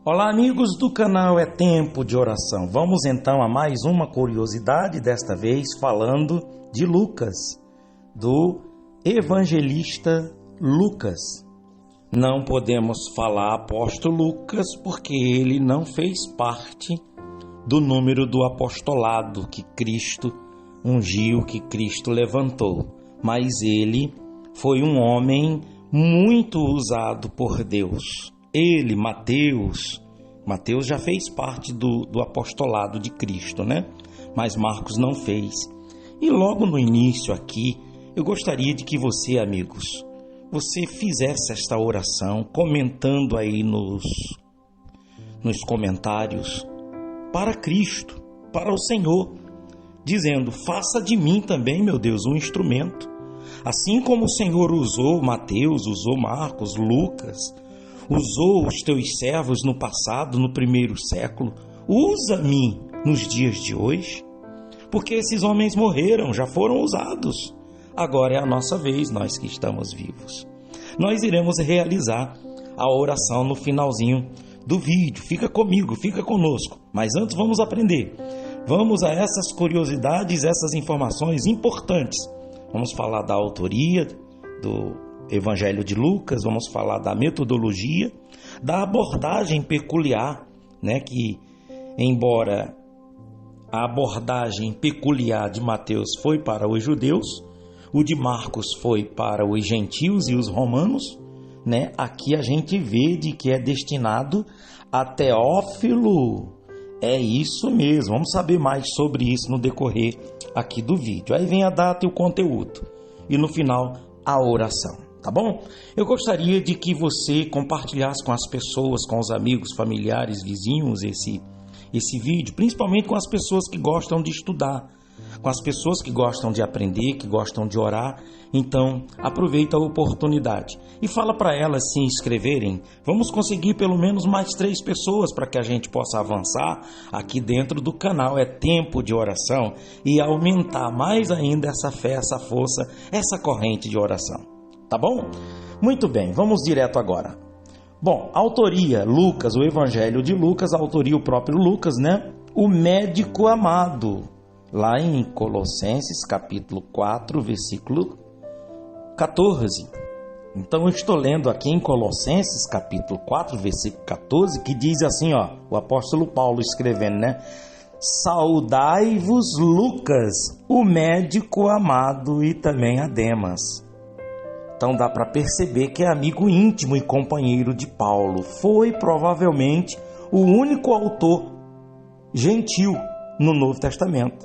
Olá, amigos do canal É Tempo de Oração. Vamos então a mais uma curiosidade, desta vez falando de Lucas, do evangelista Lucas. Não podemos falar apóstolo Lucas porque ele não fez parte do número do apostolado que Cristo ungiu, que Cristo levantou. Mas ele foi um homem muito usado por Deus. Ele, Mateus já fez parte do apostolado de Cristo, né? Mas Marcos não fez. E logo no início aqui, eu gostaria de que você, amigos, você fizesse esta oração, comentando aí nos comentários, para Cristo, para o Senhor, dizendo: faça de mim também, meu Deus, um instrumento. Assim como o Senhor usou Mateus, usou Marcos, Lucas, usou os teus servos no passado, no primeiro século, usa-me nos dias de hoje, porque esses homens morreram, já foram usados. Agora é a nossa vez, nós que estamos vivos. Nós iremos realizar a oração no finalzinho do vídeo. Fica comigo, fica conosco. Mas antes vamos aprender. Vamos a essas curiosidades, essas informações importantes. Vamos falar da autoria do Evangelho de Lucas, vamos falar da metodologia, da abordagem peculiar, né? Que, embora a abordagem peculiar de Mateus foi para os judeus, o de Marcos foi para os gentios e os romanos, né? Aqui a gente vê de que é destinado a Teófilo. É isso mesmo, vamos saber mais sobre isso no decorrer aqui do vídeo. Aí vem a data e o conteúdo, e no final a oração. Tá bom? Eu gostaria de que você compartilhasse com as pessoas, com os amigos, familiares, vizinhos, esse vídeo, principalmente com as pessoas que gostam de estudar, com as pessoas que gostam de aprender, que gostam de orar. Então, aproveita a oportunidade e fala para elas se inscreverem. Vamos conseguir pelo menos mais 3 pessoas para que a gente possa avançar aqui dentro do canal É Tempo de Oração e aumentar mais ainda essa fé, essa força, essa corrente de oração. Tá bom? Muito bem, vamos direto agora. Bom, autoria, Lucas, o Evangelho de Lucas, autoria o próprio Lucas, né? O médico amado, lá em Colossenses, capítulo 4, versículo 14. Então eu estou lendo aqui em Colossenses, capítulo 4, versículo 14, que diz assim, ó, o apóstolo Paulo escrevendo, né? Saudai-vos, Lucas, o médico amado, e também a Demas. Então dá para perceber que é amigo íntimo e companheiro de Paulo. Foi provavelmente o único autor gentil no Novo Testamento.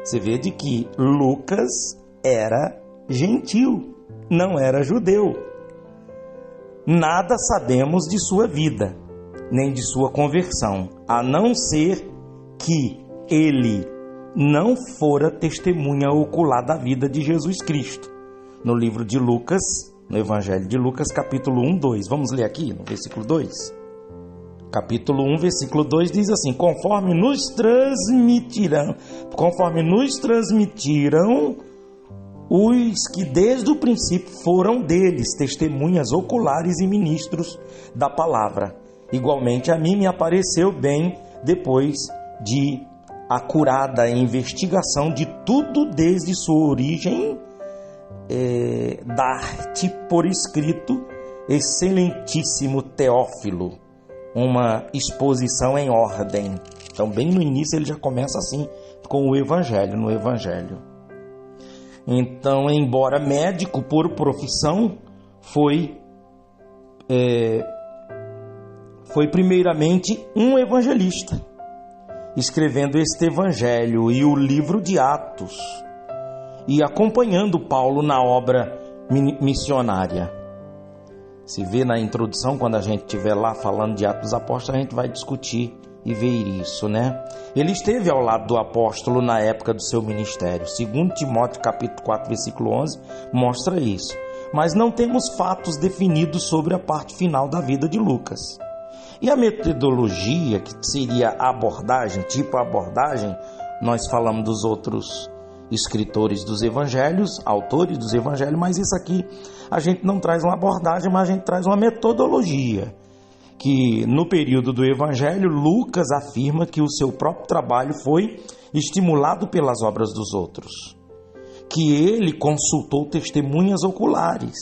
Você vê de que Lucas era gentil, não era judeu. Nada sabemos de sua vida, nem de sua conversão, a não ser que ele não fora testemunha ocular da vida de Jesus Cristo. No livro de Lucas, no Evangelho de Lucas, capítulo 1, 2. Vamos ler aqui no versículo 2. Capítulo 1, versículo 2 diz assim: conforme nos transmitiram os que desde o princípio foram deles, testemunhas oculares e ministros da palavra. Igualmente a mim me apareceu bem depois de acurada investigação de tudo desde sua origem, dar-te por escrito, excelentíssimo Teófilo, uma exposição em ordem. Então, bem no início ele já começa assim com o Evangelho, no Evangelho. Então, embora médico por profissão, foi primeiramente um evangelista, escrevendo este Evangelho e o livro de Atos, e acompanhando Paulo na obra missionária. Se vê na introdução, quando a gente estiver lá falando de Atos dos Apóstolos, a gente vai discutir e ver isso, né? Ele esteve ao lado do apóstolo na época do seu ministério. 2 Timóteo capítulo 4, versículo 11, mostra isso. Mas não temos fatos definidos sobre a parte final da vida de Lucas. E a metodologia, que seria a abordagem, nós falamos dos outros escritores dos evangelhos, autores dos evangelhos, mas isso aqui a gente não traz uma abordagem, mas a gente traz uma metodologia, que no período do Evangelho, Lucas afirma que o seu próprio trabalho foi estimulado pelas obras dos outros, que ele consultou testemunhas oculares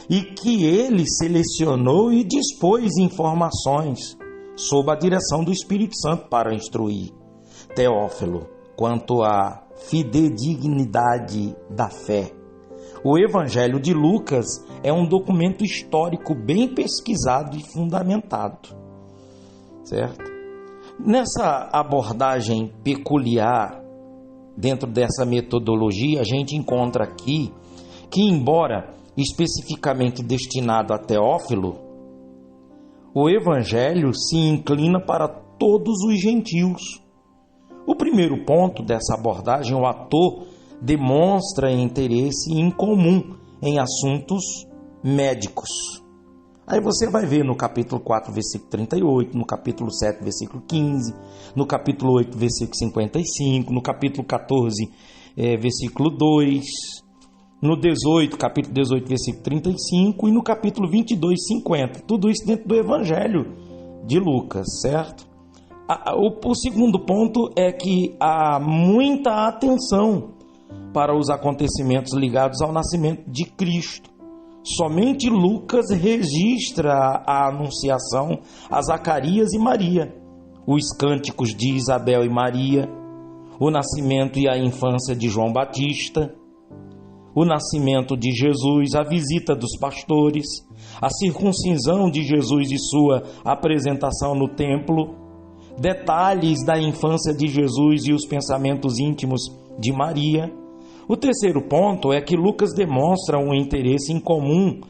e que ele selecionou e dispôs informações sob a direção do Espírito Santo para instruir Teófilo quanto à fidedignidade da fé. O Evangelho de Lucas é um documento histórico bem pesquisado e fundamentado, certo? Nessa abordagem peculiar, dentro dessa metodologia, a gente encontra aqui que, embora especificamente destinado a Teófilo, o Evangelho se inclina para todos os gentios. O primeiro ponto dessa abordagem, o autor demonstra interesse em comum em assuntos médicos. Aí você vai ver no capítulo 4, versículo 38, no capítulo 7, versículo 15, no capítulo 8, versículo 55, no capítulo 14, versículo 2, no 18, capítulo 18, versículo 35 e no capítulo 22, 50. Tudo isso dentro do Evangelho de Lucas, certo? O segundo ponto é que há muita atenção para os acontecimentos ligados ao nascimento de Cristo. Somente Lucas registra a anunciação a Zacarias e Maria, os cânticos de Isabel e Maria, o nascimento e a infância de João Batista, o nascimento de Jesus, a visita dos pastores, a circuncisão de Jesus e sua apresentação no templo, detalhes da infância de Jesus e os pensamentos íntimos de Maria. O terceiro ponto é que Lucas demonstra um interesse em comum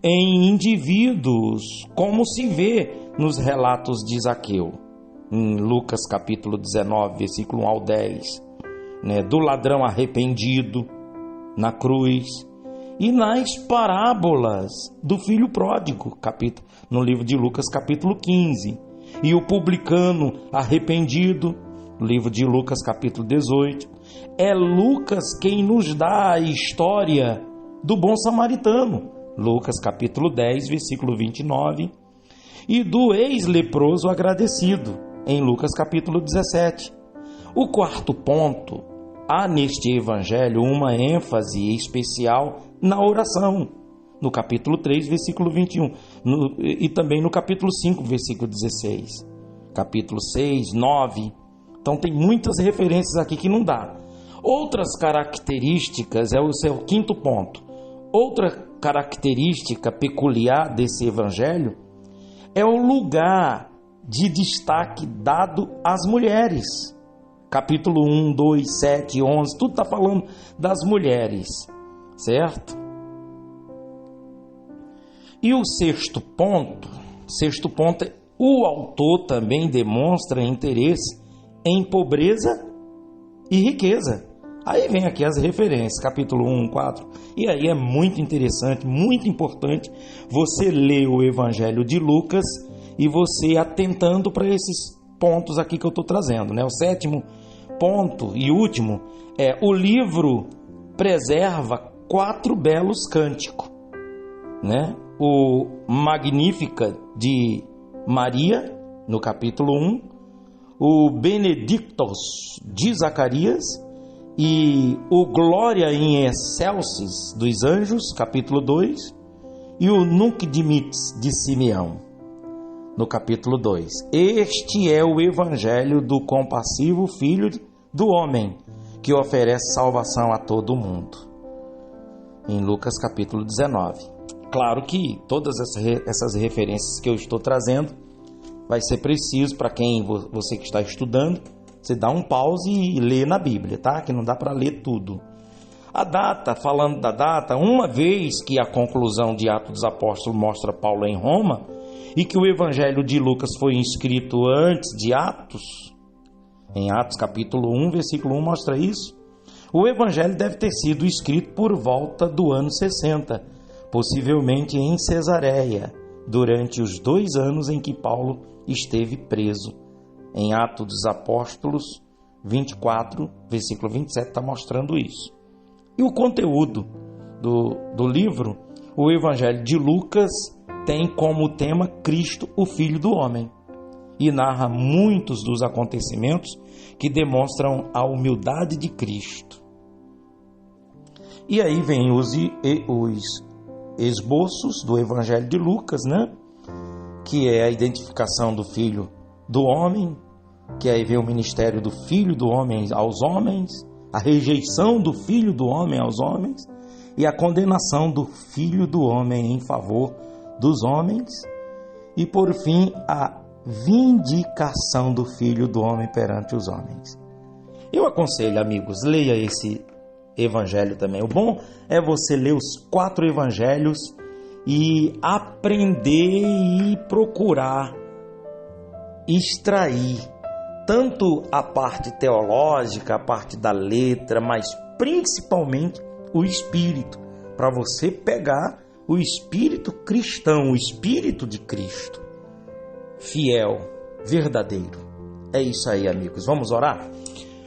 em indivíduos, como se vê nos relatos de Zaqueu, em Lucas capítulo 19, versículo 1 ao 10, do ladrão arrependido na cruz, e nas parábolas do filho pródigo, no livro de Lucas capítulo 15, e o publicano arrependido, no livro de Lucas capítulo 18. É Lucas quem nos dá a história do bom samaritano, Lucas capítulo 10, versículo 29, e do ex-leproso agradecido, em Lucas capítulo 17. O quarto ponto, há neste evangelho uma ênfase especial na oração, no capítulo 3, versículo 21, e também no capítulo 5, versículo 16, capítulo 6, 9. Então tem muitas referências aqui que não dá. Outras características, é o seu quinto ponto. Outra característica peculiar desse evangelho é o lugar de destaque dado às mulheres. Capítulo 1, 2, 7, 11, tudo está falando das mulheres, certo? E o sexto ponto é, o autor também demonstra interesse em pobreza e riqueza. Aí vem aqui as referências, capítulo 1, 4. E aí é muito interessante, muito importante você ler o Evangelho de Lucas e você atentando para esses pontos aqui que eu estou trazendo, O sétimo ponto e último é: o livro preserva 4 belos cânticos, O Magnificat de Maria, no capítulo 1, o Benedictus de Zacarias e o Glória in Excelsis dos Anjos, capítulo 2, e o Nunc Dimittis de Simeão, no capítulo 2. Este é o evangelho do compassivo Filho do Homem, que oferece salvação a todo mundo, em Lucas capítulo 19. Claro que todas essas referências que eu estou trazendo vai ser preciso para você que está estudando, você dá um pause e lê na Bíblia, tá? Que não dá para ler tudo. A data, falando da data, uma vez que a conclusão de Atos dos Apóstolos mostra Paulo em Roma e que o Evangelho de Lucas foi escrito antes de Atos, em Atos capítulo 1, versículo 1 mostra isso, o Evangelho deve ter sido escrito por volta do ano 60, possivelmente em Cesareia, durante os 2 anos em que Paulo esteve preso. Em Atos dos Apóstolos 24, versículo 27, está mostrando isso. E o conteúdo do livro, o Evangelho de Lucas, tem como tema Cristo, o Filho do Homem, e narra muitos dos acontecimentos que demonstram a humildade de Cristo. E aí vem os esboços do Evangelho de Lucas, né? Que é a identificação do Filho do Homem, que aí vem o ministério do Filho do Homem aos homens, a rejeição do Filho do Homem aos homens e a condenação do Filho do Homem em favor dos homens e, por fim, a vindicação do Filho do Homem perante os homens. Eu aconselho, amigos, leia esse evangelho também. O bom é você ler os 4 evangelhos e aprender e procurar extrair tanto a parte teológica, a parte da letra, mas principalmente o espírito, para você pegar o espírito cristão, o espírito de Cristo, fiel, verdadeiro. É isso aí, amigos. Vamos orar?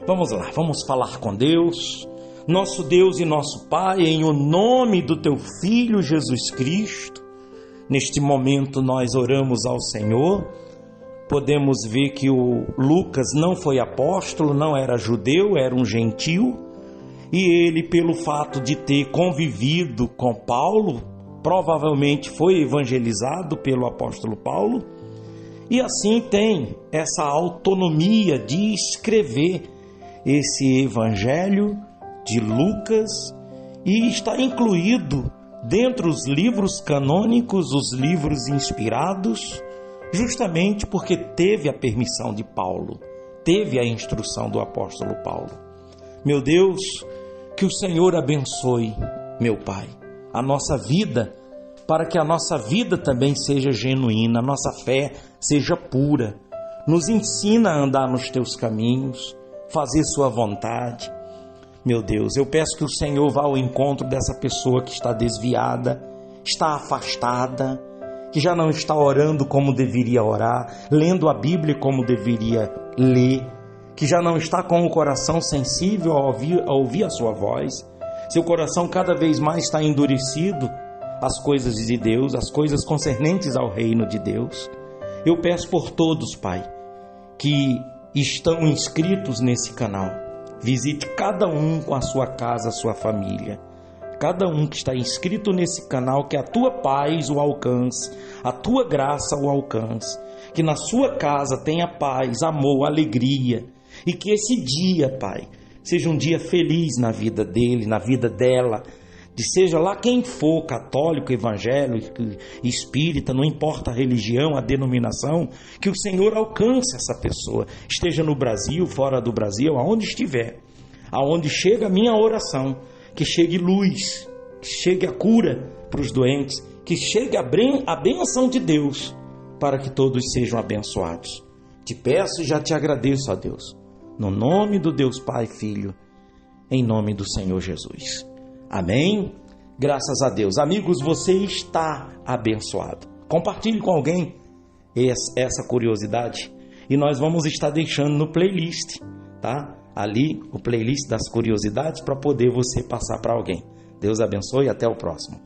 Vamos lá, vamos falar com Deus. Nosso Deus e nosso Pai, em o nome do Teu Filho Jesus Cristo, neste momento nós oramos ao Senhor. Podemos ver que o Lucas não foi apóstolo, não era judeu, era um gentil, e ele, pelo fato de ter convivido com Paulo, provavelmente foi evangelizado pelo apóstolo Paulo, e assim tem essa autonomia de escrever esse evangelho de Lucas, e está incluído dentro dos livros canônicos, os livros inspirados, justamente porque teve a permissão de Paulo, teve a instrução do apóstolo Paulo. Meu Deus, que o Senhor abençoe, meu Pai, a nossa vida, para que a nossa vida também seja genuína, a nossa fé seja pura. Nos ensina a andar nos Teus caminhos, fazer Sua vontade. Meu Deus, eu peço que o Senhor vá ao encontro dessa pessoa que está desviada, está afastada, que já não está orando como deveria orar, lendo a Bíblia como deveria ler, que já não está com o coração sensível a ouvir a sua voz. Seu coração cada vez mais está endurecido às coisas de Deus, às coisas concernentes ao reino de Deus. Eu peço por todos, Pai, que estão inscritos nesse canal. Visite cada um com a sua casa, a sua família. Cada um que está inscrito nesse canal, que a Tua paz o alcance, a Tua graça o alcance, que na sua casa tenha paz, amor, alegria, e que esse dia, Pai, seja um dia feliz na vida dele, na vida dela, de seja lá quem for, católico, evangélico, espírita, não importa a religião, a denominação, que o Senhor alcance essa pessoa, esteja no Brasil, fora do Brasil, aonde estiver, aonde chega a minha oração, que chegue luz, que chegue a cura para os doentes, que chegue a bênção de Deus, para que todos sejam abençoados. Te peço e já te agradeço, ó Deus, no nome do Deus Pai, Filho, em nome do Senhor Jesus. Amém? Graças a Deus. Amigos, você está abençoado. Compartilhe com alguém essa curiosidade e nós vamos estar deixando no playlist, tá? Ali, o playlist das curiosidades para poder você passar para alguém. Deus abençoe e até o próximo.